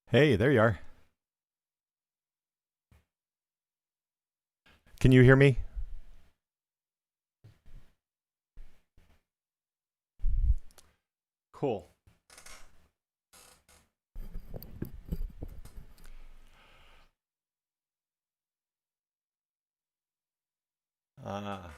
Hey, there you are. Can you hear me? Cool. Ah.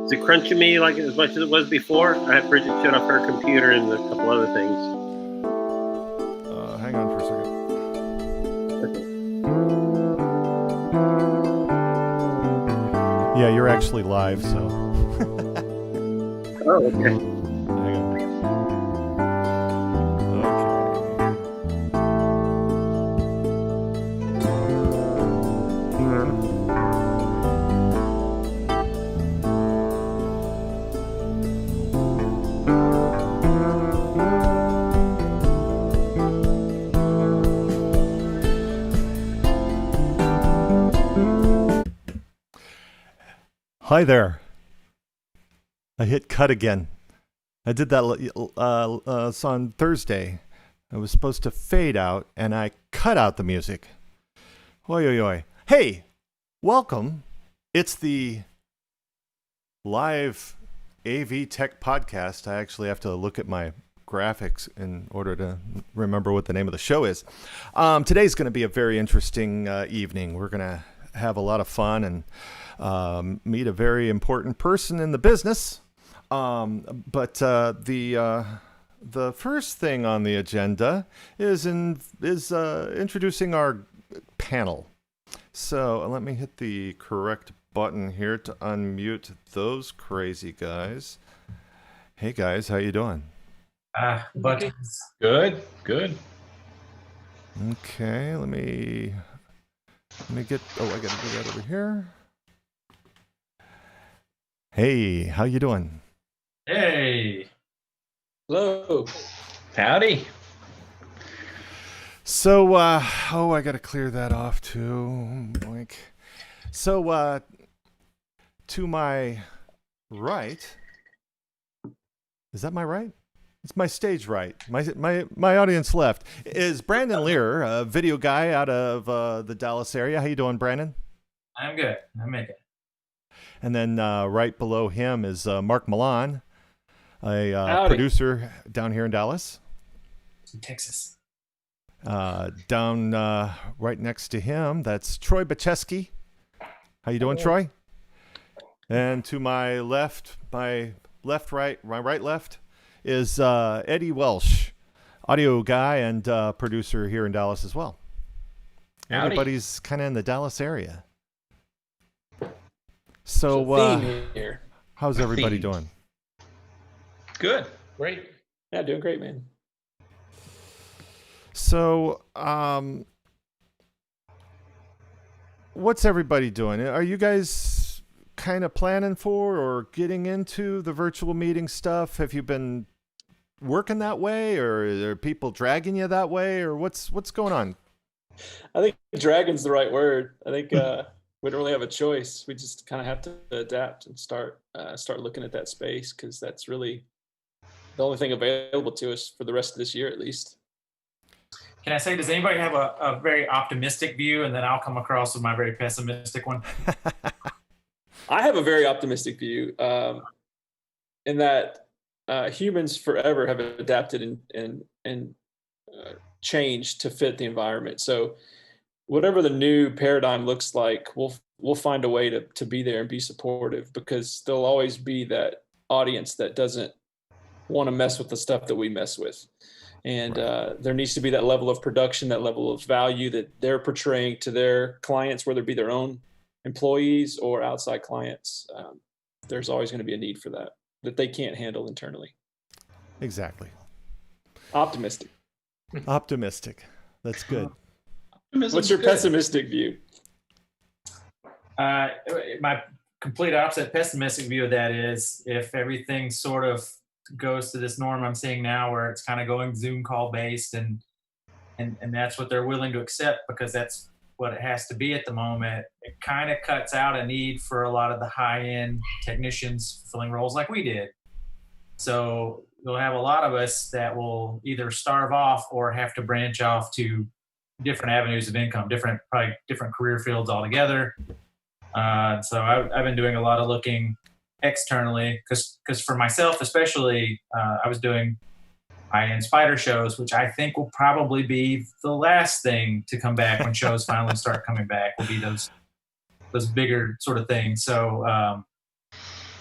Is it crunching me like as much as it was before? I had Bridget shut off her computer and a couple other things. Hang on for a second. Yeah, you're actually live, so. Oh, okay. Hang on. Hi there. I hit cut again. I did that on Thursday. I was supposed to fade out, and I cut out the music. Oi, oi, oi. Hey, welcome. It's the live AV Tech podcast. I actually have to look at my graphics in order to remember what the name of the show is. Today's going to be a very interesting evening. We're going to have a lot of fun and meet a very important person in the business. But the first thing on the agenda is introducing our panel. So let me hit the correct button here to unmute those crazy guys. Hey guys, how you doing? Buttons. Good. Okay, let me get. Oh, I gotta do that over here. Hey, how you doing? Hey. Hello. Howdy. So, I gotta clear that off too. Boink. So, to my right, is that my right? It's my stage right. My audience left is Brandon Lear, a video guy out of the Dallas area. How you doing, Brandon? I'm good. I'm making it. And then right below him is Mark Milan, a producer down here in Dallas. In Texas. Down right next to him, that's Troy Bacheski. How you doing, Troy? And to my left, my right left is Eddie Welsh, audio guy and producer here in Dallas as well. Howdy. Everybody's kind of in the Dallas area. So, here. how's everybody doing? Good. Great. Yeah, doing great, man. So, what's everybody doing? Are you guys kind of planning for or getting into the virtual meeting stuff? Have you been working that way, or are people dragging you that way, or what's going on? I think dragging's the right word. I think we don't really have a choice. We just kind of have to adapt and start looking at that space, because that's really the only thing available to us for the rest of this year, at least. Can I say, does anybody have a very optimistic view, and then I'll come across with my very pessimistic one? I have a very optimistic view, in that humans forever have adapted and changed to fit the environment. So whatever the new paradigm looks like, we'll find a way to be there and be supportive, because there'll always be that audience that doesn't want to mess with the stuff that we mess with. And there needs to be that level of production, that level of value that they're portraying to their clients, whether it be their own employees or outside clients. There's always going to be a need for that they can't handle internally. Exactly. Optimistic. That's good. What's your pessimistic view? My complete opposite pessimistic view of that is, if everything sort of goes to this norm I'm seeing now, where it's kind of going Zoom call based, and that's what they're willing to accept because that's what it has to be at the moment, it kind of cuts out a need for a lot of the high-end technicians filling roles like we did. So you'll have a lot of us that will either starve off or have to branch off to different avenues of income, probably different career fields altogether. So I've been doing a lot of looking externally, because for myself especially, I was doing high-end spider shows, which I think will probably be the last thing to come back when shows finally start coming back, will be those bigger sort of things. So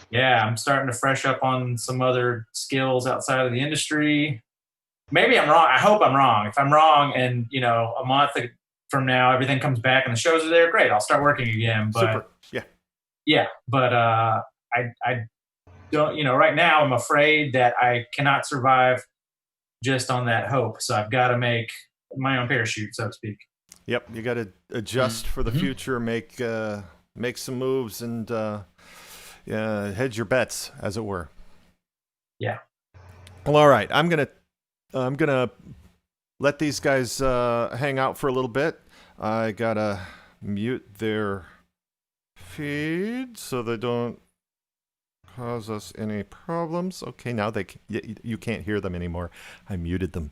yeah, I'm starting to fresh up on some other skills outside of the industry. Maybe I'm wrong. I hope I'm wrong. If I'm wrong, and a month from now everything comes back and the shows are there, great. I'll start working again. Super. But Yeah. yeah, but I don't. Right now I'm afraid that I cannot survive just on that hope. So I've got to make my own parachute, so to speak. Yep. You got to adjust for the future, make some moves, and hedge your bets, as it were. Yeah. Well, all right. I'm gonna let these guys hang out for a little bit. I gotta mute their feed so they don't cause us any problems. Okay, now you can't hear them anymore. I muted them,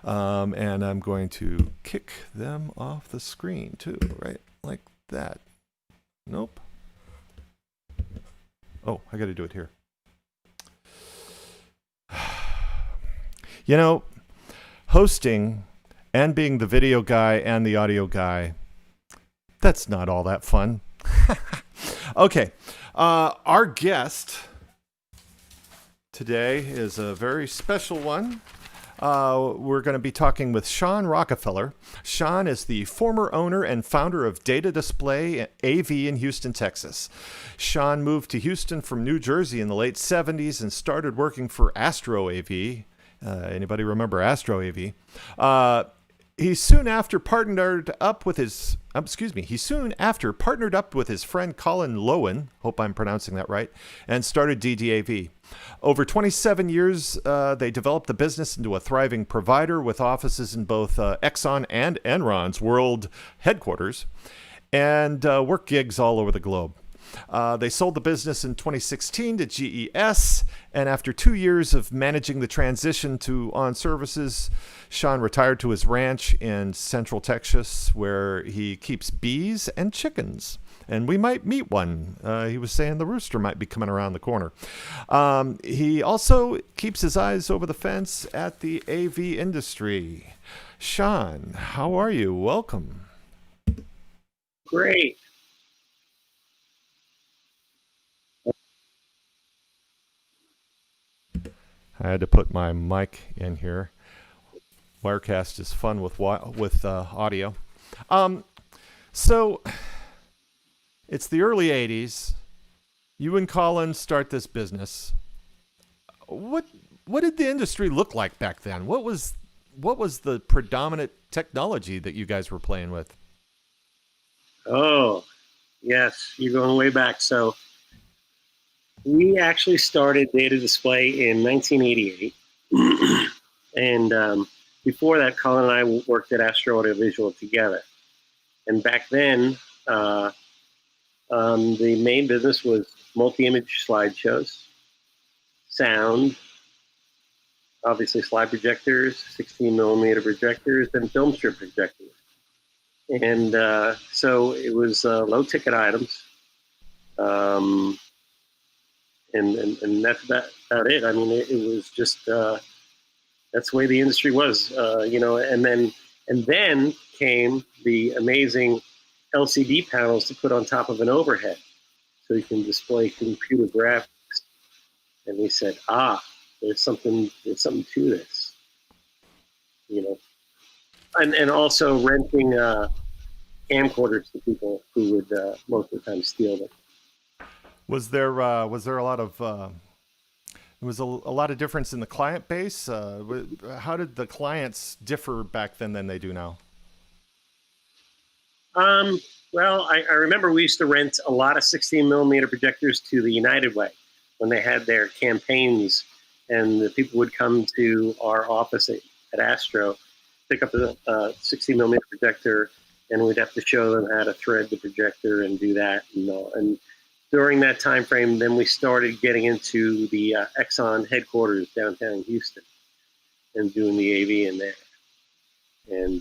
and I'm going to kick them off the screen too, right like that. Nope. Oh, I got to do it here. Hosting and being the video guy and the audio guy, that's not all that fun. Okay. Our guest today is a very special one. We're going to be talking with Shawn Rockefeller. Shawn is the former owner and founder of Data Display AV in Houston, Texas. Shawn moved to Houston from New Jersey in the late 70s and started working for Astro AV. Anybody remember Astro AV? He soon after partnered up with his friend Colin Lowen, hope I'm pronouncing that right, and started DDAV. Over 27 years, they developed the business into a thriving provider with offices in both Exxon and Enron's world headquarters and work gigs all over the globe. They sold the business in 2016 to GES, and after 2 years of managing the transition to on services, Shawn retired to his ranch in Central Texas, where he keeps bees and chickens. And we might meet one. He was saying the rooster might be coming around the corner. He also keeps his eyes over the fence at the AV industry. Shawn, how are you? Welcome. Great. I had to put my mic in here. Wirecast is fun with audio. So it's the early 80s. You and Colin start this business. What did the industry look like back then? What was the predominant technology that you guys were playing with? Oh, yes, you're going way back. So we actually started Data Display in 1988. And before that, Colin and I worked at Astro Audiovisual together. And back then, the main business was multi-image slideshows, sound, obviously slide projectors, 16 millimeter projectors, and film strip projectors. And so it was low ticket items. And that's about it. I mean, it was just, that's the way the industry was, and then came the amazing LCD panels to put on top of an overhead so you can display computer graphics. And we said, there's something to this, and also renting camcorders to people who would most of the time steal them. Was there a lot of a lot of difference in the client base? How did the clients differ back then than they do now? Well, I remember we used to rent a lot of 16 millimeter projectors to the United Way when they had their campaigns, and the people would come to our office at Astro, pick up a 16 millimeter projector, and we'd have to show them how to thread the projector and do that. And during that time frame, then we started getting into the Exxon headquarters downtown Houston and doing the AV in there. And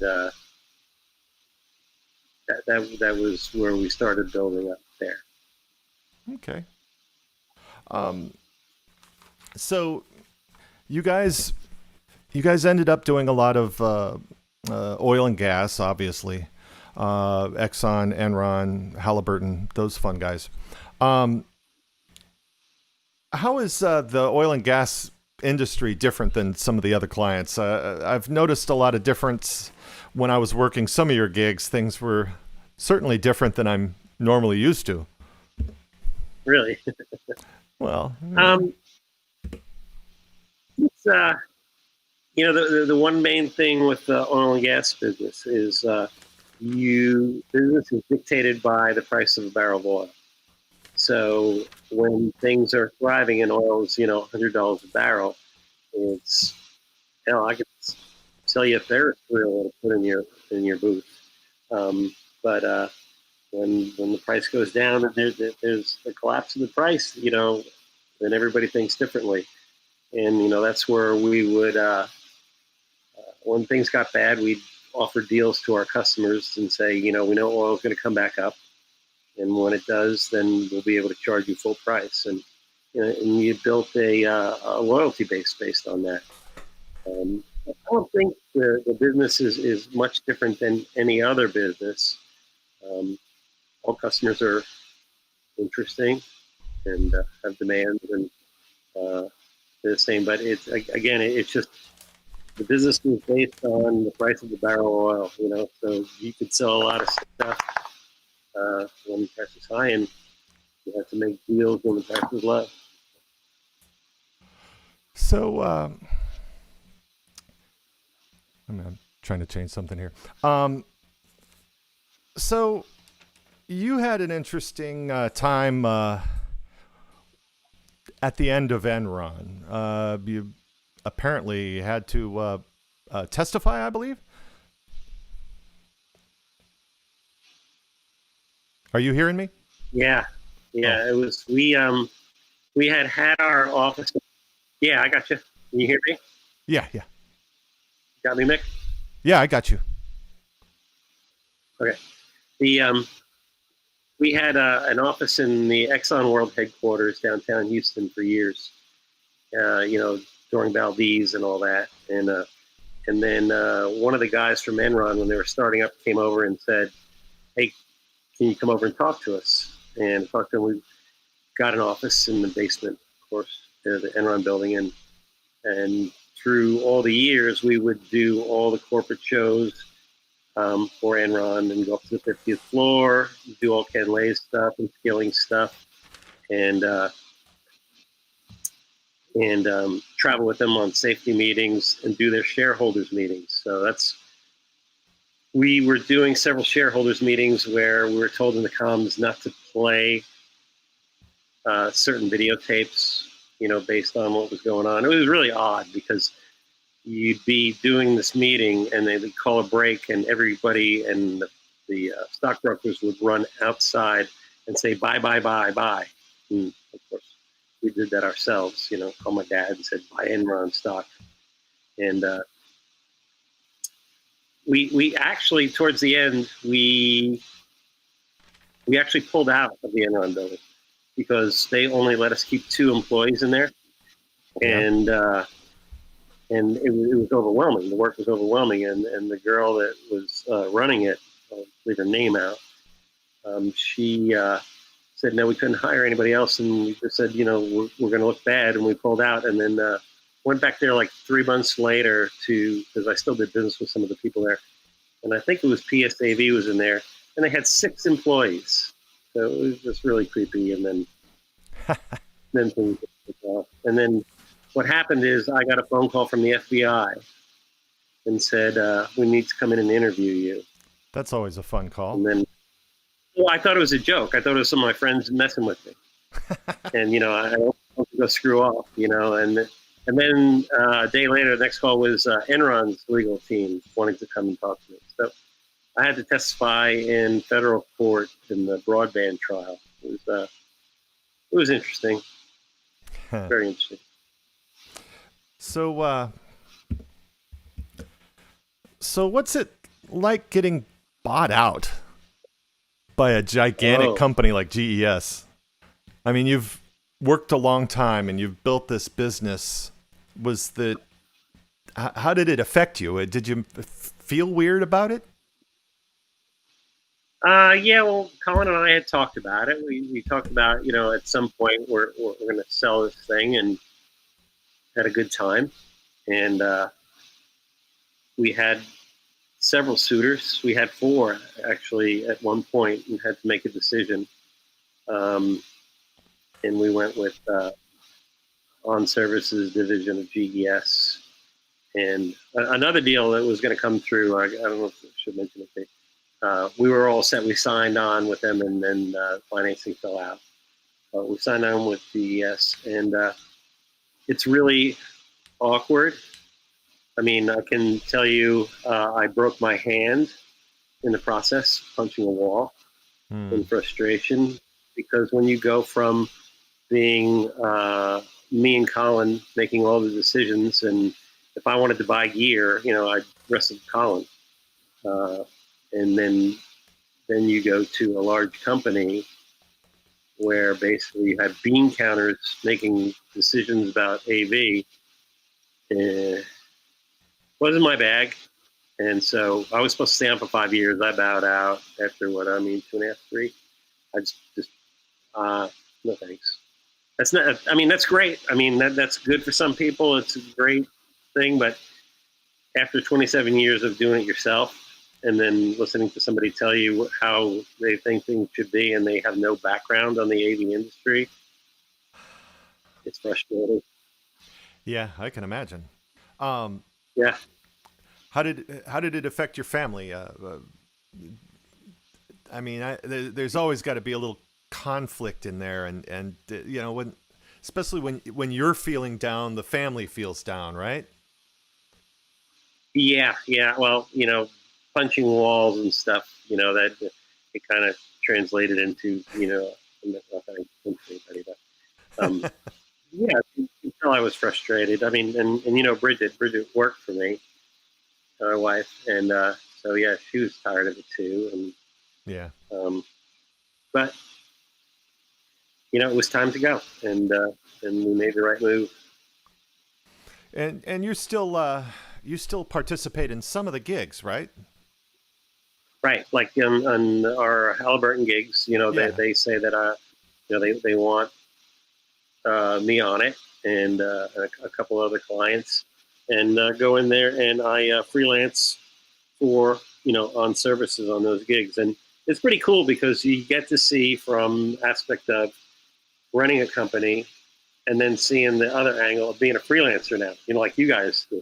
that was where we started building up there. Okay. So you guys ended up doing a lot of oil and gas, obviously. Exxon, Enron, Halliburton, those fun guys. how is the oil and gas industry different than some of the other clients? I've noticed a lot of difference when I was working some of your gigs. Things were certainly different than I'm normally used to. Really? Well, It's the one main thing with the oil and gas business is business is dictated by the price of a barrel of oil. So when things are thriving and oil is $100 a barrel, it's I could sell you a Ferris wheel to put in your booth. But when the price goes down and there's a collapse in the price, then everybody thinks differently. And that's where we would when things got bad, we'd offer deals to our customers and say, we know oil is going to come back up, and when it does, then we'll be able to charge you full price. And and you built a loyalty base based on that. I don't think the business is much different than any other business. All customers are interesting and have demands, and they're the same. But it's just the business is based on the price of the barrel of oil. So you could sell a lot of stuff when the price is high, and you have to make deals when the price is low. so I'm trying to change something here. So you had an interesting time at the end of Enron. You apparently had to testify, I believe. Are you hearing me? Yeah. It was we had our office. Yeah, I got you. Can you hear me? Yeah. Got me, Mick? Yeah, I got you. Okay. We had an office in the Exxon World headquarters downtown Houston for years. During Valdez and all that, and then one of the guys from Enron, when they were starting up, came over and said, "Hey, can you come over and talk to us?" And talked to him. We got an office in the basement, of course, the Enron building, and through all the years, we would do all the corporate shows for Enron and go up to the 50th floor, do all Ken Lay's stuff and scaling stuff, and travel with them on safety meetings and do their shareholders meetings. So we were doing several shareholders meetings where we were told in the comms not to play certain videotapes, based on what was going on. It was really odd because you'd be doing this meeting and they would call a break, and everybody and the stockbrokers would run outside and say, bye, bye, bye, bye. And of course, we did that ourselves, called my dad and said, buy Enron stock. And we actually, towards the end, we actually pulled out of the Enron building because they only let us keep 2 employees in there. And it was overwhelming. The work was overwhelming. And the girl that was running it, I'll leave her name out, she said, no, we couldn't hire anybody else. And we just said, we're going to look bad. And we pulled out, and then went back there like 3 months later because I still did business with some of the people there. And I think it was PSAV was in there, and they had 6 employees. So it was just really creepy. And then things took off. And then what happened is I got a phone call from the FBI and said, we need to come in and interview you. That's always a fun call. And then, I thought it was a joke. I thought it was some of my friends messing with me. And, I don't want to go screw off, and then a day later, the next call was Enron's legal team wanting to come and talk to me. So I had to testify in federal court in the broadband trial. It was interesting. Very interesting. So what's it like getting bought out by a gigantic company like GES? I mean, you've worked a long time and you've built this business. How did it affect you? Did you feel weird about it? Yeah, well, Colin and I had talked about it. We talked about, at some point we're going to sell this thing, and had a good time. And we had several suitors. We had four actually at one point, and had to make a decision. And we went with On Services division of GES. And another deal that was going to come through, I don't know if I should mention it. We were all set. We signed on with them, and then financing fell out. We signed on with GES, and it's really awkward. I mean, I can tell you, I broke my hand in the process, punching a wall in frustration, because when you go from being me and Colin making all the decisions, and if I wanted to buy gear, I'd wrestle Colin, and then you go to a large company where basically you have bean counters making decisions about AV. Wasn't my bag. And so I was supposed to stay on for 5 years. I bowed out after 2.5, 3. I just no thanks. That's not, I mean, that's great. I mean, that's good for some people. It's a great thing. But after 27 years of doing it yourself, and then listening to somebody tell you how they think things should be, and they have no background on the AV industry, it's frustrating. Yeah, I can imagine. Yeah. How did it affect your family? I mean, there's always got to be a little conflict in there, and especially when you're feeling down, the family feels down, right? Yeah. Well, punching walls and stuff, that it kind of translated into, I'm not going to anybody, but yeah, until I was frustrated. I mean, and Bridget worked for me, my wife, and so yeah, she was tired of it too, and yeah. But it was time to go, and we made the right move. And you still participate in some of the gigs, right? Right, like on our Halliburton gigs, they say that they want me on it, and a couple other clients, and go in there, and I freelance for On Services on those gigs, and it's pretty cool because you get to see from aspect of running a company, and then seeing the other angle of being a freelancer now, like you guys do.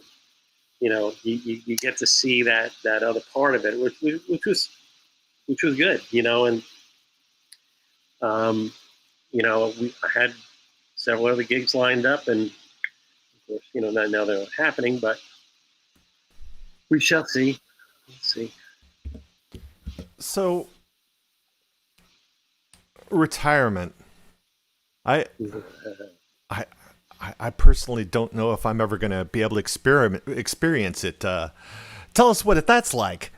You get to see that other part of it, which was good, and I had several other gigs lined up, and of course, not now they're not happening, but we shall see. Let's see. So, retirement. I personally don't know if I'm ever going to be able to experience it. Tell us what that's like.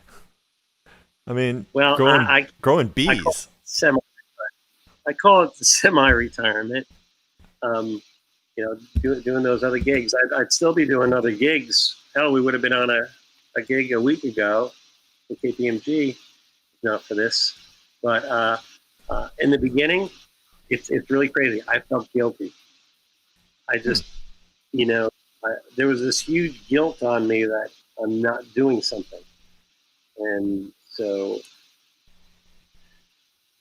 I mean, well, growing bees. I call it the semi-retirement. Doing those other gigs. I'd still be doing other gigs. Hell, we would have been on a gig a week ago with KPMG, if not for this. But in the beginning, it's really crazy. I felt guilty. I just, there was this huge guilt on me that I'm not doing something. And so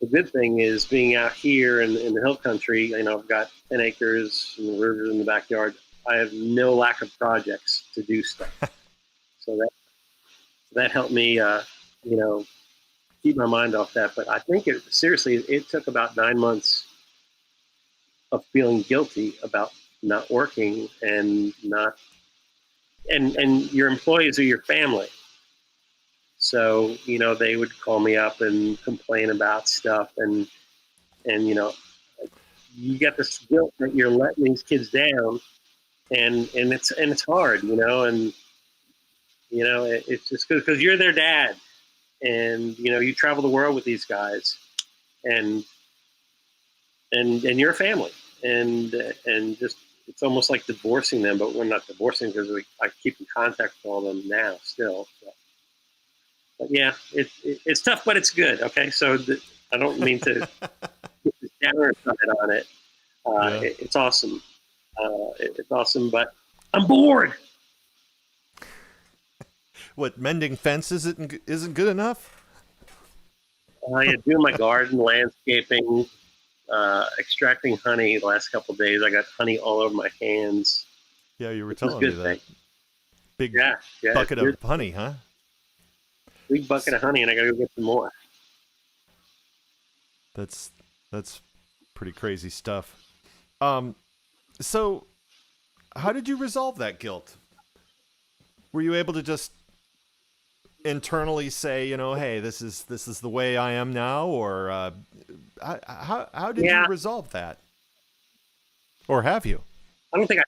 the good thing is being out here in the hill country, I've got 10 acres and rivers in the backyard. I have no lack of projects to do stuff. So that helped me, keep my mind off that. But I think it took about 9 months of feeling guilty about not working and not, and your employees are your family. So, they would call me up and complain about stuff, and you get this guilt that you're letting these kids down, and it's hard, and it's just because you're their dad, and you travel the world with these guys, and you're a family, and just it's almost like divorcing them, but we're not divorcing because I keep in contact with all of them now still. So. But yeah, it's tough, but it's good. Okay, so I don't mean to get this downer side on it. Yeah. It's awesome. It's awesome, but I'm bored. What, mending fences isn't good enough? Yeah, doing my garden, landscaping, extracting honey. The last couple of days, I got honey all over my hands. Yeah, you were It's a telling me good that. thing. Big Yeah, bucket it's of honey, huh? big bucket of honey, and I gotta go get some more. That's pretty crazy stuff. So how did you resolve that guilt? Were you able to just internally say, hey, this is the way I am now, or how did you Yeah, resolve that, or have you? I don't think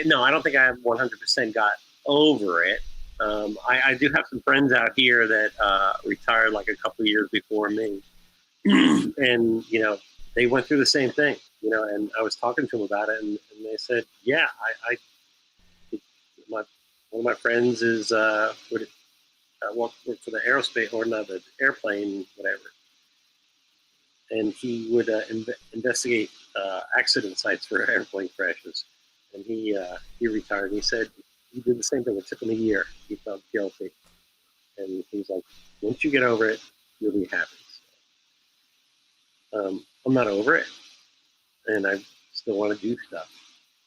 no, I don't think I 100% got over it. I do have some friends out here that retired like a couple of years before me, and they went through the same thing. And I was talking to them about it, and they said, yeah, my one of my friends is worked for the aerospace, or not, the airplane, whatever, and he would investigate accident sites for airplane crashes. And he retired. And he said he did the same thing. It took him a year. He felt guilty, and he's like, once you get over it, you'll be happy. So, I'm not over it, and I still want to do stuff.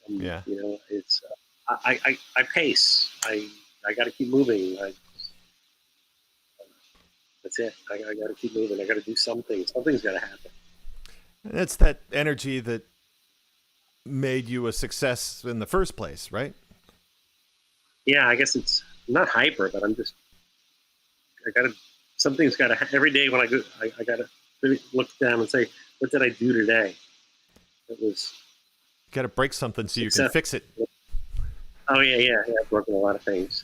Yeah. It's I pace. I got to keep moving. That's it. I got to keep moving. I got to do something. Something's got to happen. And it's that energy that made you a success in the first place, right? Yeah, I guess I'm not hyper, but something's got to, every day when I go, I got to look down and say, what did I do today? It was Got to break something so you can success. fix it. Oh yeah. I've broken a lot of things.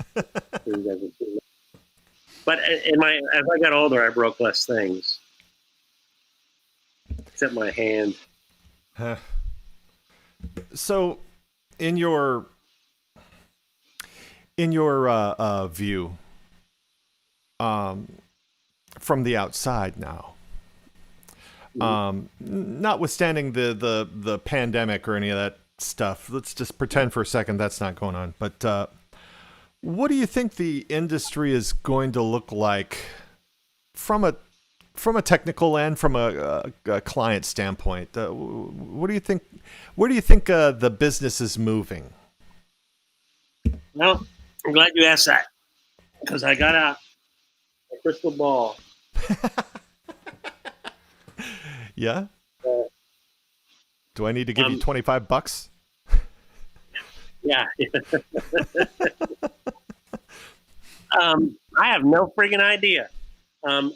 But as I got older, I broke less things, except my hand. So, in your view, from the outside now, notwithstanding the pandemic or any of that stuff, let's just pretend for a second that's not going on. But what do you think the industry is going to look like from a technical and from a client standpoint? What do you think? Where do you think the business is moving? Well, I'm glad you asked that, because I got a crystal ball. Yeah. Do I need to give you $25? Yeah. I have no friggin' idea. I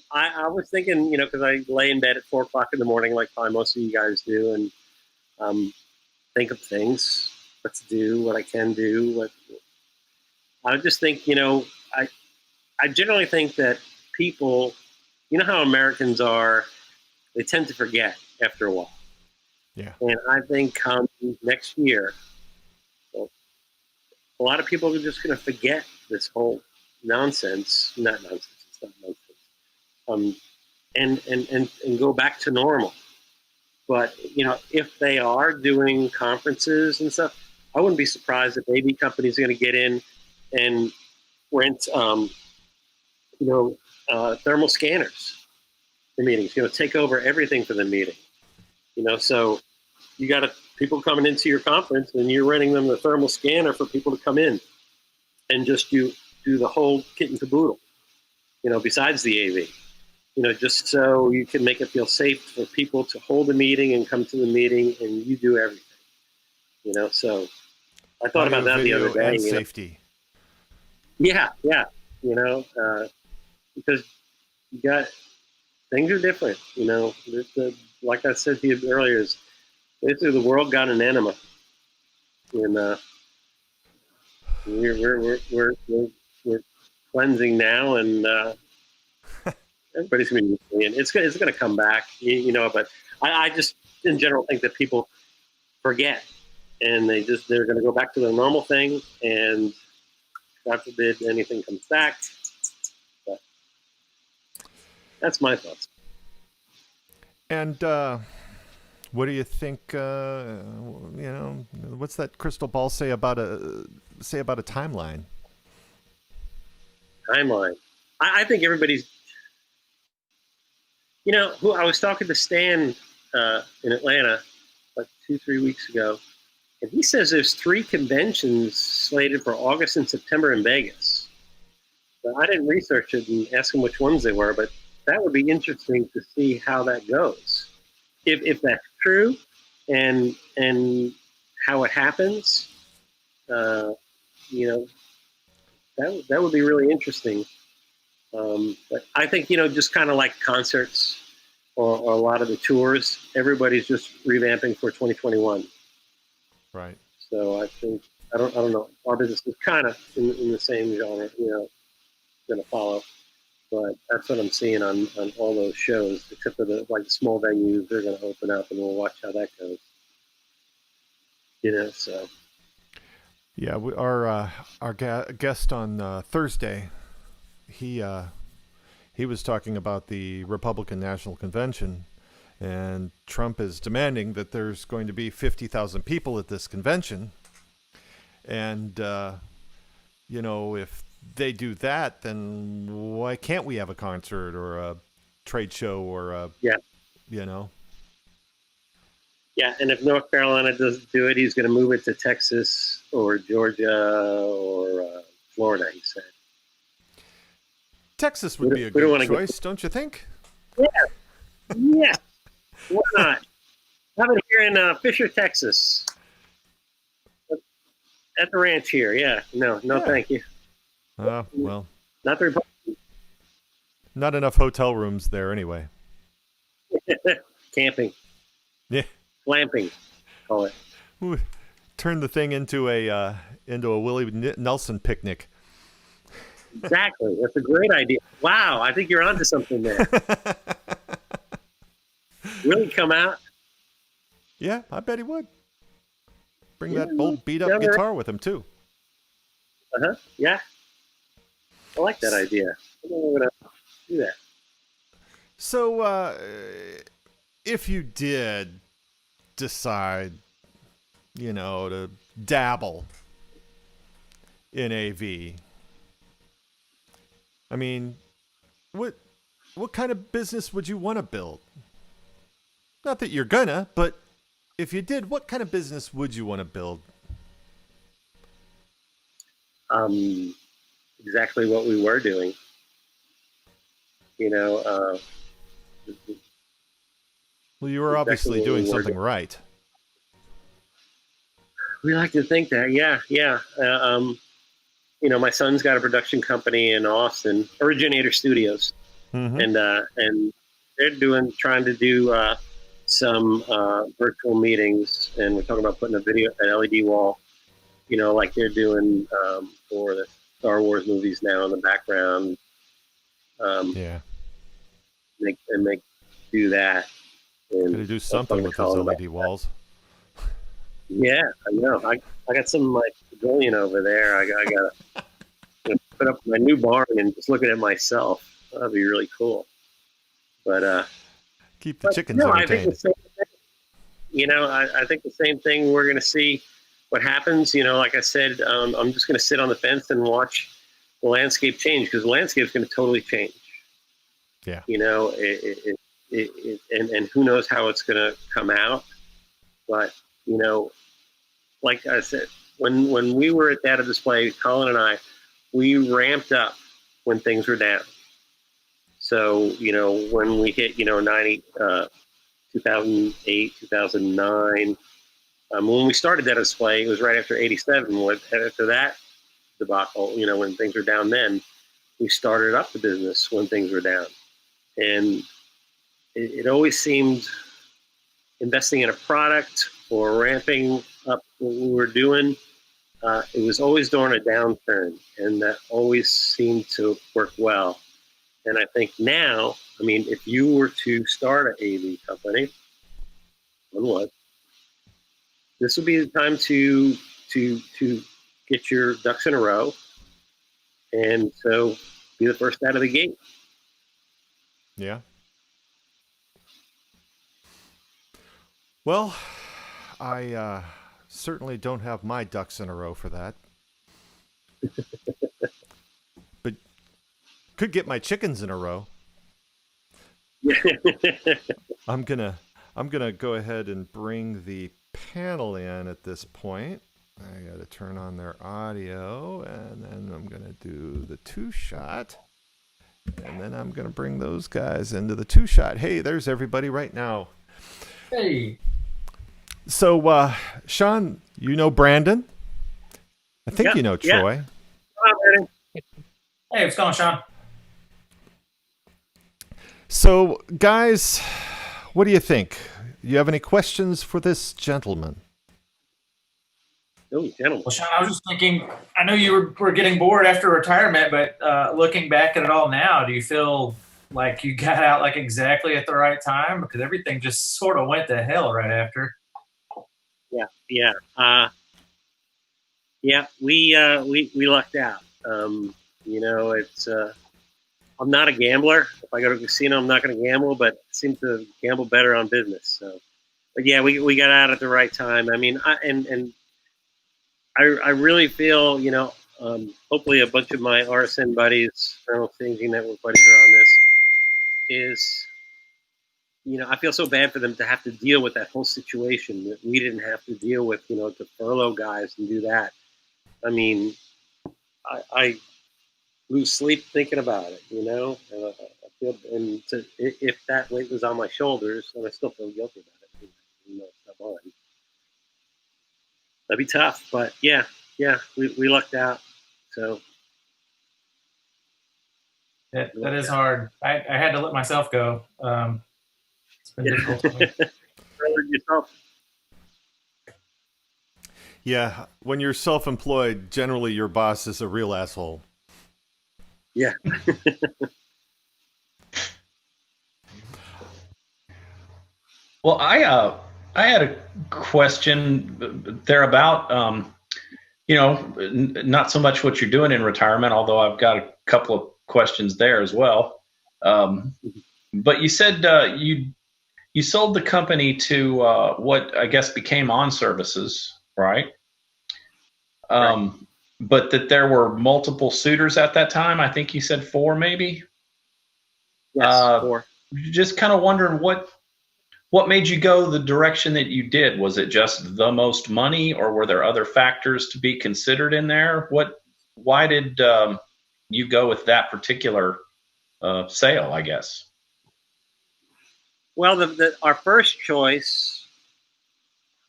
was thinking, because I lay in bed at 4:00 in the morning, like probably most of you guys do, and think of things, what to do, what I can do. I just think, I generally think that people, how Americans are, they tend to forget after a while. Yeah. And I think come next year, a lot of people are just going to forget this whole nonsense. Not nonsense. It's not nonsense. And go back to normal. But if they are doing conferences and stuff, I wouldn't be surprised if maybe companies are going to get in and rent, thermal scanners for meetings. Take over everything for the meeting. So you got people coming into your conference, and you're renting them the thermal scanner for people to come in and just do the whole kit and caboodle. Besides the AV. Just so you can make it feel safe for people to hold a meeting and come to the meeting, and you do everything. So I thought about that the other day. And safety. Yeah. Because things are different. Like I said to you earlier, is basically the world got an enema, and we're cleansing now, and everybody's going to be in. It's going to come back, But I just, in general, think that people forget, and they're going to go back to their normal thing, and God forbid anything comes back. But That's my thoughts. And what do you think? What's that crystal ball say about a timeline? Timeline. I think everybody's. Who I was talking to Stan in Atlanta like 2-3 weeks ago, and he says there's 3 conventions slated for August and September in Vegas. So I didn't research it and ask him which ones they were, but that would be interesting to see how that goes. If that's true, and how it happens, that would be really interesting. But I think just kind of like concerts or a lot of the tours, everybody's just revamping for 2021. Right. So I think I don't know. Our business is kind of in the same genre, going to follow. But that's what I'm seeing on all those shows, except for the small venues. They're going to open up, and we'll watch how that goes. So. Yeah, our guest on Thursday, he was talking about the Republican National Convention, and Trump is demanding that there's going to be 50,000 people at this convention, and if they do that, then why can't we have a concert or a trade show or a Yeah, and if North Carolina doesn't do it, he's going to move it to Texas or Georgia or Florida, he said. Texas would be a good choice, don't you think? Yeah. Why not? Have it here in Fisher, Texas. At the ranch here, yeah. No, thank you. Well, not the Republican. Not enough hotel rooms there anyway. Camping. Yeah. Glamping, call it. Ooh, turn the thing into a Willie Nelson picnic. Exactly. That's a great idea. Wow, I think you're onto something there. Will he come out? Yeah, I bet he would. Bring that old beat-up guitar with him, too. Yeah. I like that idea. I'm going to do that. So, if you did decide, to dabble in AV, I mean, what kind of business would you want to build? Not that you're gonna, but if you did, what kind of business would you want to build? Exactly what we were doing. Well, you were obviously doing something right. We like to think that, yeah. My son's got a production company in Austin, Originator Studios, and they're trying to do some virtual meetings, and we're talking about putting an LED wall, like they're doing for the Star Wars movies now in the background. Make do that. Gotta do something with those LED walls. Yeah, I know. I got some of my pavilion over there. I got to put up my new barn and just looking at myself. That'd be really cool. But keep the chickens entertained. I think the same thing. I think the same thing. We're going to see what happens. Like I said, I'm just going to sit on the fence and watch the landscape change, because the landscape is going to totally change. Yeah. And who knows how it's going to come out. But, like I said, when we were at Data Display, Colin and I, we ramped up when things were down. So, when we hit, 2008, 2009, when we started Data Display, it was right after 87. After that debacle, when things were down then, we started up the business when things were down. And it always seemed investing in a product or ramping up what we were doing, it was always during a downturn, and that always seemed to work well. And I think now, if you were to start an AV company, this would be the time to get your ducks in a row, and so be the first out of the gate. Yeah. Well, I certainly don't have my ducks in a row for that, but could get my chickens in a row. I'm gonna go ahead and bring the panel in at this point. I got to turn on their audio, and then I'm gonna do the two shot, and then I'm gonna bring those guys into the two shot. Hey, there's everybody right now. Hey. So, Shawn, you know Brandon. I think Yep, you know yeah. Troy. Hey, what's going on, Shawn? So, guys, what do you think? You have any questions for this gentleman? Oh, gentlemen. Well, Shawn, I was just thinking, I know you were getting bored after retirement, but looking back at it all now, do you feel like you got out like exactly at the right time? Because everything just sort of went to hell right after. Yeah. We lucked out. It's I'm not a gambler. If I go to a casino, I'm not going to gamble, but I seem to gamble better on business. So, but yeah, we got out at the right time. I mean, I really feel, hopefully a bunch of my RSN buddies, Journal Thinking Network buddies are on this, is, I feel so bad for them to have to deal with that whole situation that we didn't have to deal with, to furlough guys and do that. I mean, I lose sleep thinking about it, and I feel, if that weight was on my shoulders, and I still feel guilty about it, stuff on. That'd be tough, but yeah, we lucked out. So That is hard. I had to let myself go. It's been difficult for me. yourself. Yeah, when you're self-employed, generally your boss is a real asshole. Yeah. Well, I had a question there about not so much what you're doing in retirement, although I've got a couple of questions there as well. But you said you sold the company to what I guess became On Services, right? Right. But that there were multiple suitors at that time. I think you said 4, maybe. Yes. 4. Just kind of wondering what made you go the direction that you did? Was it just the most money, or were there other factors to be considered in there? Why did you go with that particular sale, I guess? Well, our first choice,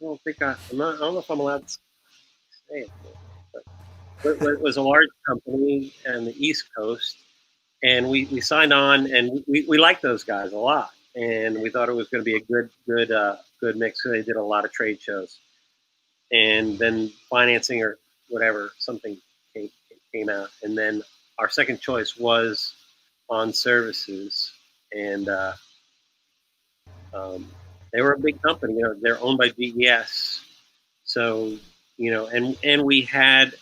I don't think I don't know if I'm allowed to say it, but it was a large company on the East Coast, and we signed on, and we liked those guys a lot, and we thought it was going to be a good mix. So they did a lot of trade shows, and then financing or whatever, something came out, and then our second choice was On Services, and they were a big company. They're owned by GES, so and we had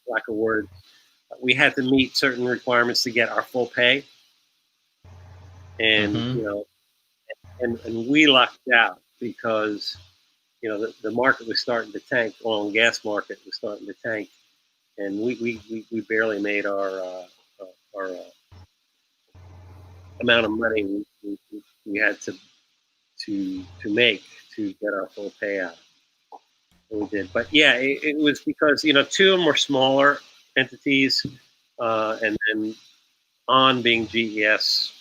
lack of word, we had to meet certain requirements to get our full pay, and and we lucked out because the market was starting to tank. Oil and gas market was starting to tank, and we barely made our amount of money we had to make to get our full payout. And we did, but yeah, it was because 2 of them were smaller entities, and then On being GES.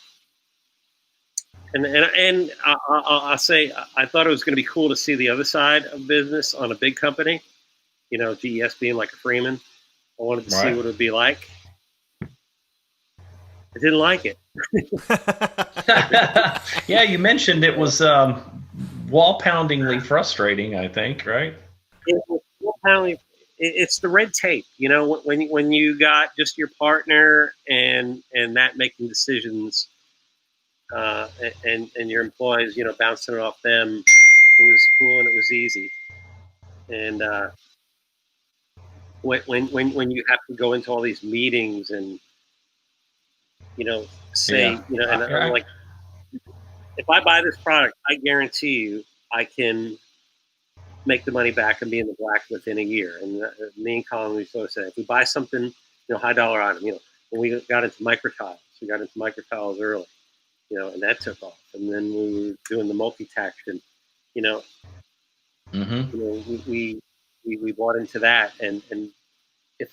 And I'll say I thought it was going to be cool to see the other side of business on a big company. GES being like a Freeman. I wanted to see what it would be like. I didn't like it. Yeah, you mentioned it was wall-poundingly frustrating, I think, right? It's the red tape. When you got just your partner and that making decisions, and your employees, bouncing it off them. It was cool and it was easy. And when you have to go into all these meetings and say, Yeah. and I'm like, if I buy this product, I guarantee you I can make the money back and be in the black within a year. And me and Colin, we sort of said, if we buy something, high dollar item, when we got into microtiles, we got into microtiles early, and that took off. And then we were doing the multi-taction, we bought into that. And if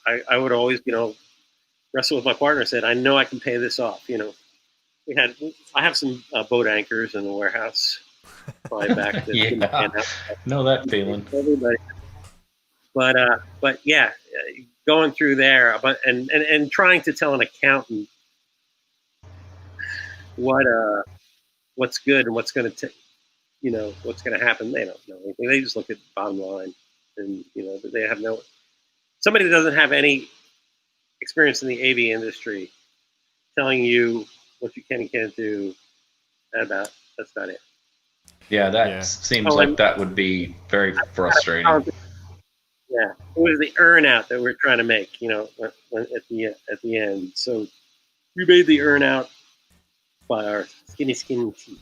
I would always, wrestle with my partner, said, I know I can pay this off. I have some boat anchors in the warehouse. Probably back to yeah, know that feeling. Everybody. But yeah, going through there, and trying to tell an accountant what's good and what's going to what's going to happen. They don't know anything. They just look at the bottom line, and they have no. Somebody that doesn't have any experience in the AV industry telling you what you can and can't do. That's not it. Yeah, that seems like that would be very frustrating. Yeah, it was the earn out that we're trying to make, at the end. So we made the earn out by our skinny teeth.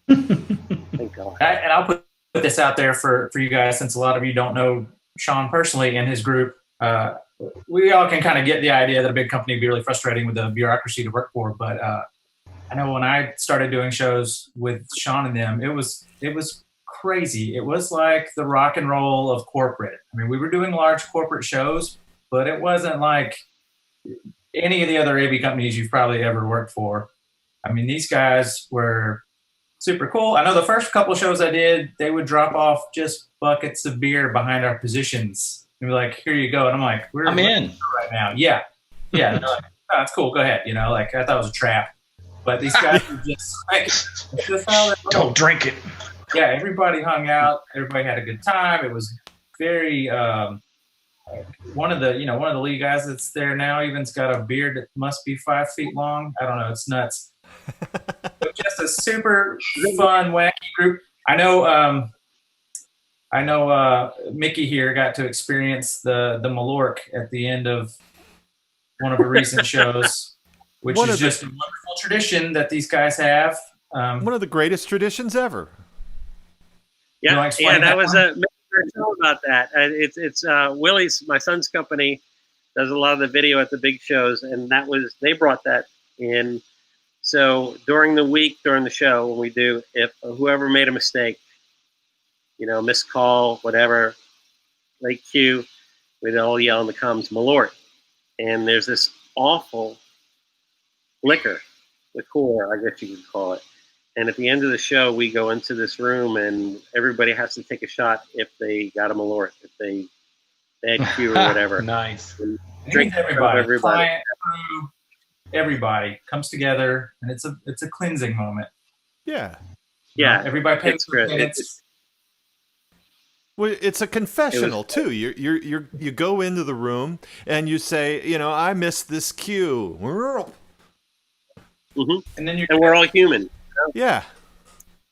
Thank God. And I'll put this out there for you guys, since a lot of you don't know Shawn personally and his group. We all can kind of get the idea that a big company would be really frustrating with the bureaucracy to work for, but I know when I started doing shows with Shawn and them, it was crazy. It was like the rock and roll of corporate. I mean, we were doing large corporate shows, but it wasn't like any of the other AV companies you've probably ever worked for. I mean, these guys were super cool. I know the first couple of shows I did, they would drop off just buckets of beer behind our positions and be like, "Here you go." And I'm like, I'm in right now. Yeah. Yeah. And they're like, "Oh, that's cool. Go ahead." Like I thought it was a trap. But these guys were just like, don't drink it. Yeah, everybody hung out. Everybody had a good time. It was very. One of the lead guys that's there now even's got a beard that must be 5 feet long. I don't know. It's nuts. But just a super fun, wacky group. I know. Mickey here got to experience the Malork at the end of one of the recent shows. Which is just a wonderful tradition that these guys have. One of the greatest traditions ever. Yeah, that was tell about that. It's Willie's, my son's company, does a lot of the video at the big shows, and they brought that in. So during the show, when we do, if whoever made a mistake, missed call, whatever, late cue, we'd all yell in the comms, Malort. And there's this awful liquor I guess you could call it. And at the end of the show, we go into this room and everybody has to take a shot if they got a Malort, if they had Q or whatever. Nice. And drink everybody. Client, crew, everybody comes together, and it's a cleansing moment. Yeah. Yeah. Everybody pays for minutes. Well, it's a confessional too. You go into the room and you say, I missed this cue. Mm-hmm. And then we're all human. Yeah.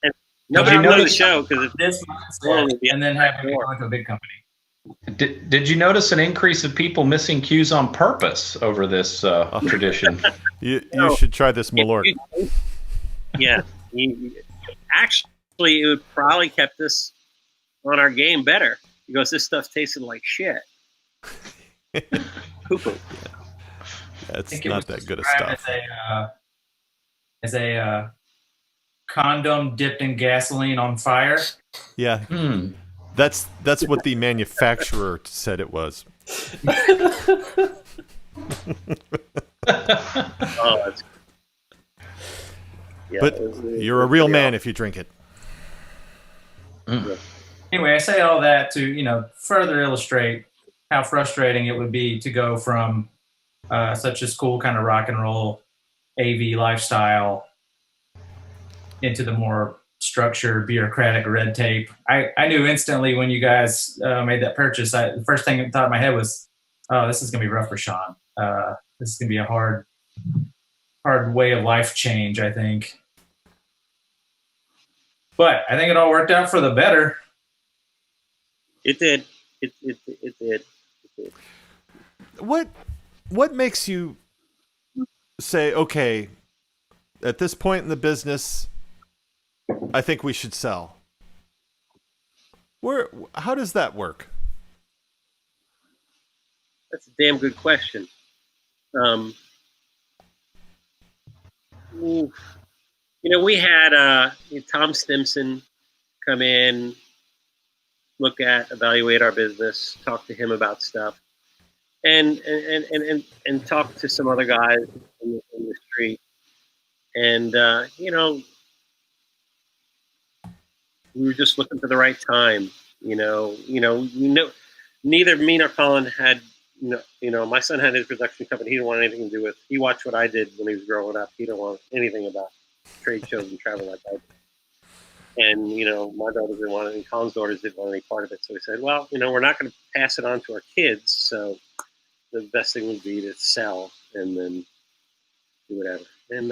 And nobody knows the show because this mindset, and then having to go into a big company. Did you notice an increase of people missing cues on purpose over this tradition? You should try this Malort. Yeah. Actually, it would probably kept us on our game better because this stuff tasted like shit. Poo-poo. That's not that good of stuff. As a condom dipped in gasoline on fire. Yeah. That's what the manufacturer said it was. That's but you're a real man if you drink it. Anyway, I say all that to further illustrate how frustrating it would be to go from such a cool kind of rock and roll AV lifestyle into the more structured bureaucratic red tape. I knew instantly when you guys made that purchase. The first thing that thought in my head was, "Oh, this is gonna be rough for Shawn. This is gonna be a hard way of life change." I think, but I think it all worked out for the better. It did. It did. What makes you say, okay, at this point in the business, I think we should sell? How does that work? That's a damn good question. You know, we had Tom Stimson come in, evaluate our business, talk to him about stuff, and talk to some other guys in the industry. And we were just looking for the right time. Neither me nor Colin had. My son had his production company. He didn't want anything to do with. He watched what I did when he was growing up. He didn't want anything about trade shows and travel like that. And my daughters didn't want it, and Colin's daughters didn't want any part of it. So we said, well, we're not going to pass it on to our kids. So the best thing would be to sell and then do whatever. And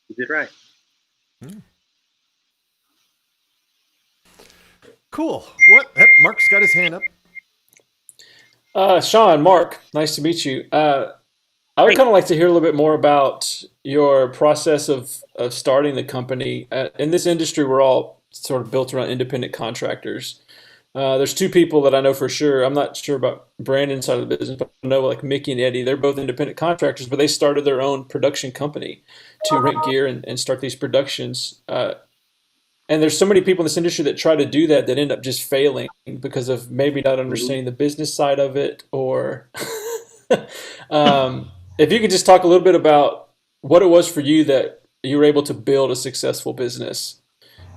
we did right. Cool. Mark's got his hand up. Shawn, Mark, nice to meet you. I would kind of like to hear a little bit more about your process of starting the company. In this industry, we're all sort of built around independent contractors. There's two people that I know for sure. I'm not sure about Brandon's side of the business, but I know like Mickey and Eddie, they're both independent contractors, but they started their own production company to rent gear and start these productions. And there's so many people in this industry that try to do that end up just failing because of maybe not understanding the business side of it, or if you could just talk a little bit about what it was for you that you were able to build a successful business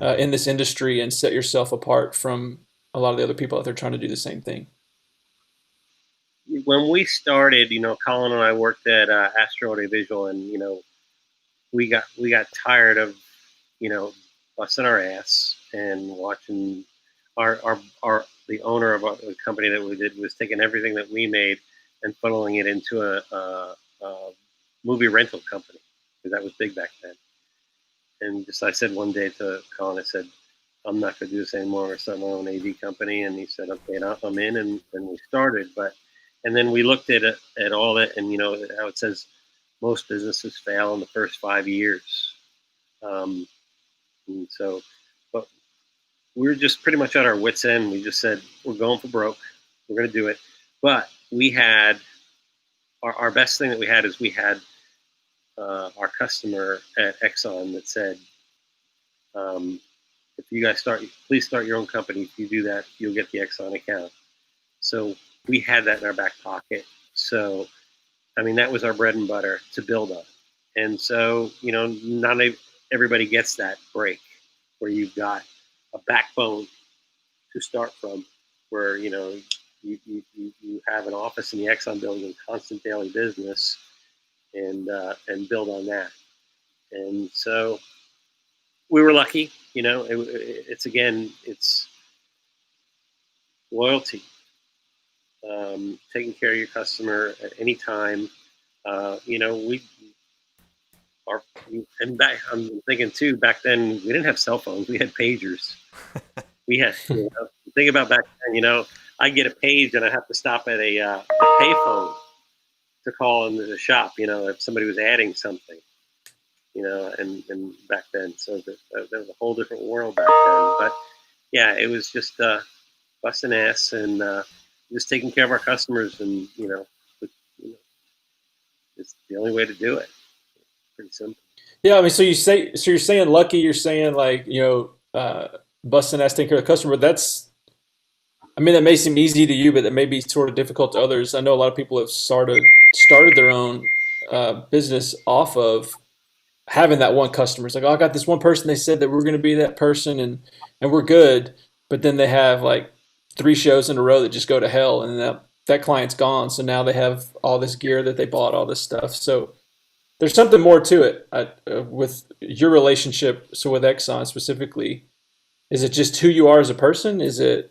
in this industry and set yourself apart from a lot of the other people out there trying to do the same thing. When we started, Colin and I worked at Astro Audiovisual, and we got tired of busting our ass and watching the owner of the company that we did was taking everything that we made and funneling it into a movie rental company, because that was big back then. And I said one day to Colin, I said, I'm not going to do this anymore. I'm going to start my own AV company. And he said, okay, I'm in. And we started. And then we looked at all that, and how it says most businesses fail in the first 5 years. And so, but we were just pretty much at our wits' end. We just said, we're going for broke. We're going to do it. But we had our best thing that we had is we had our customer at Exxon that said, if you guys please start your own company. If you do that, you'll get the Exxon account. So we had that in our back pocket. So, that was our bread and butter to build on. And so, not everybody gets that break where you've got a backbone to start from, where, you have an office in the Exxon building, constant daily business, and build on that. And so we were lucky, it's loyalty, taking care of your customer at any time. I'm thinking too, back then we didn't have cell phones. We had pagers. We had, think about back then, I get a page and I have to stop at a payphone to call into the shop, if somebody was adding something, and back then. So that was a whole different world back then. But yeah, it was just busting ass and just taking care of our customers, and it's the only way to do it. Pretty simple. Yeah, so you're saying lucky, you're saying like, busting ass taking care of the customer. That may seem easy to you, but that may be sort of difficult to others. I know a lot of people have started their own business off of having that one customer. It's like, oh, I got this one person. They said that we're going to be that person, and we're good. But then they have like 3 shows in a row that just go to hell, and that client's gone. So now they have all this gear that they bought, all this stuff. So there's something more to it with your relationship. So with Exxon specifically, is it just who you are as a person?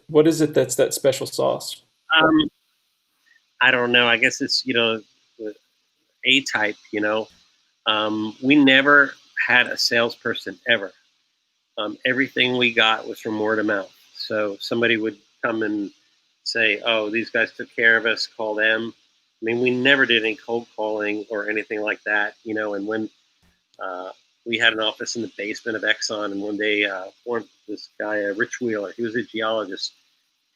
What is it that's that special sauce? I don't know. I guess it's the A-type. We never had a salesperson ever. Everything we got was from word of mouth. So somebody would come and say, "Oh, these guys took care of us. Call them." I mean, we never did any cold calling or anything like that, you know. And when we had an office in the basement of Exxon, and one day this guy, Rich Wheeler, he was a geologist,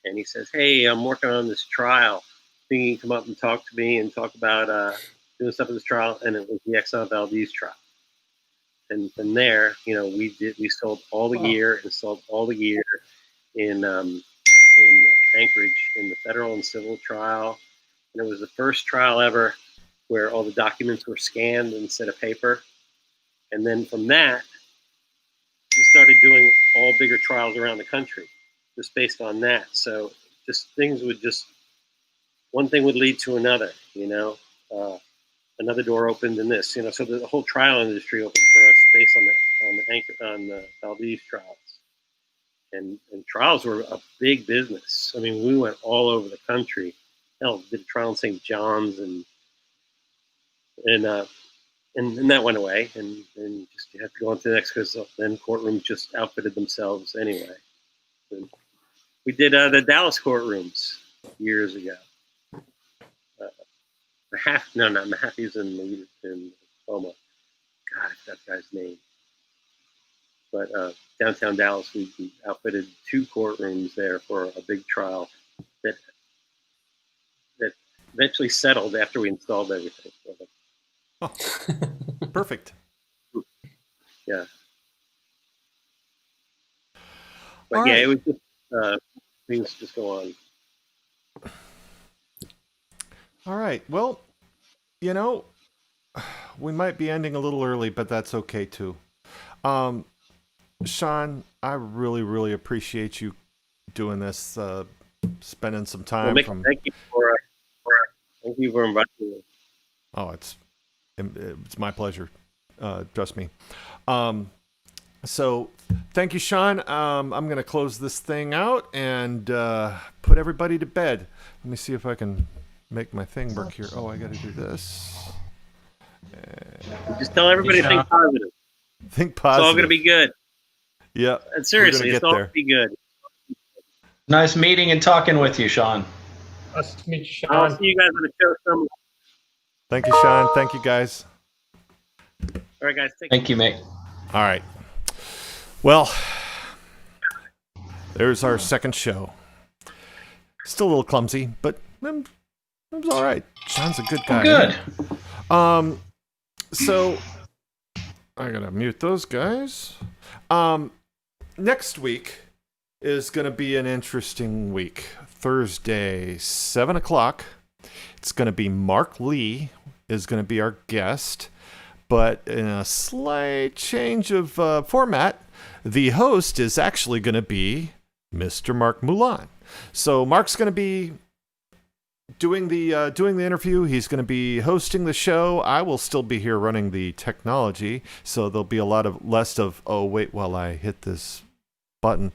and he says, "Hey, I'm working on this trial. Think you can come up and talk to me and talk about doing stuff in this trial?" And it was the Exxon Valdez trial. And from there, you know, we sold all the gear and sold all the gear in Anchorage in the federal and civil trial. And it was the first trial ever where all the documents were scanned instead of paper. And then from that, we started doing all bigger trials around the country just based on that. So just things would one thing would lead to another, you know. Another door opened in this, you know. So the whole trial industry opened for us based on the Valdez trials. And trials were a big business. I mean, we went all over the country. Hell, did a trial in St. John's, and that went away. And just you have to go on to the next, because then courtrooms just outfitted themselves anyway. And we did the Dallas courtrooms years ago. Mahaffey's in Oklahoma. God, that guy's name. But downtown Dallas, we outfitted 2 courtrooms there for a big trial that eventually settled after we installed everything. Oh, perfect. Yeah. But yeah, it was just things just go on. All right. Well, you know, we might be ending a little early, but that's okay too. Shawn, I really, really appreciate you doing this, spending some time. Thank you for inviting me. Oh, it's my pleasure. Trust me. So thank you, Shawn. I'm going to close this thing out and put everybody to bed. Let me see if I can make my thing work here. Oh, I got to do this. Just tell everybody to think positive. Think positive. It's all going to be good. Yeah. And seriously, it's all going to be good. Nice meeting and talking with you, Shawn. Nice to meet you, Shawn. I'll see you guys on the show somewhere. Thank you, Shawn. Thank you, guys. All right, guys. Thank you, mate. All right. Well, there's our second show. Still a little clumsy, but it was all right. Shawn's a good guy. Good. So I gotta mute those guys. Next week is gonna be an interesting week. Thursday, 7:00. It's gonna be Mark Lee is gonna be our guest, but in a slight change of format, the host is actually gonna be Mr. Mark Moulin. So Mark's gonna be doing the interview. He's going to be hosting the show. I will still be here running the technology, so there'll be a lot less of oh wait while I hit this button.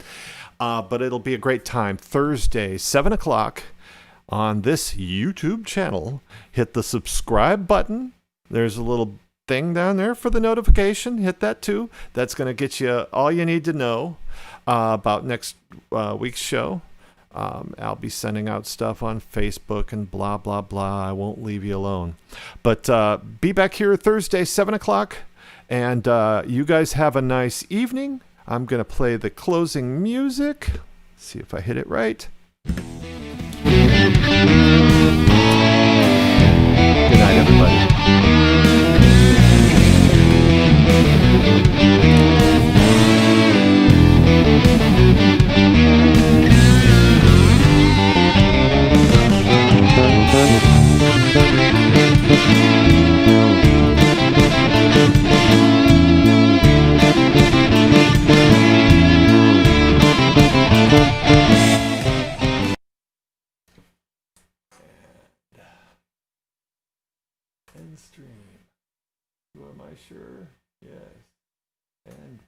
But it'll be a great time. Thursday, 7:00 on this YouTube channel. Hit the subscribe button. There's a little thing down there for the notification. Hit that too. That's going to get you all you need to know about next week's show. I'll be sending out stuff on Facebook and blah, blah, blah. I won't leave you alone. But be back here Thursday, 7:00. And you guys have a nice evening. I'm going to play the closing music. See if I hit it right. Good night, everybody. End stream. Am I sure? Yes. And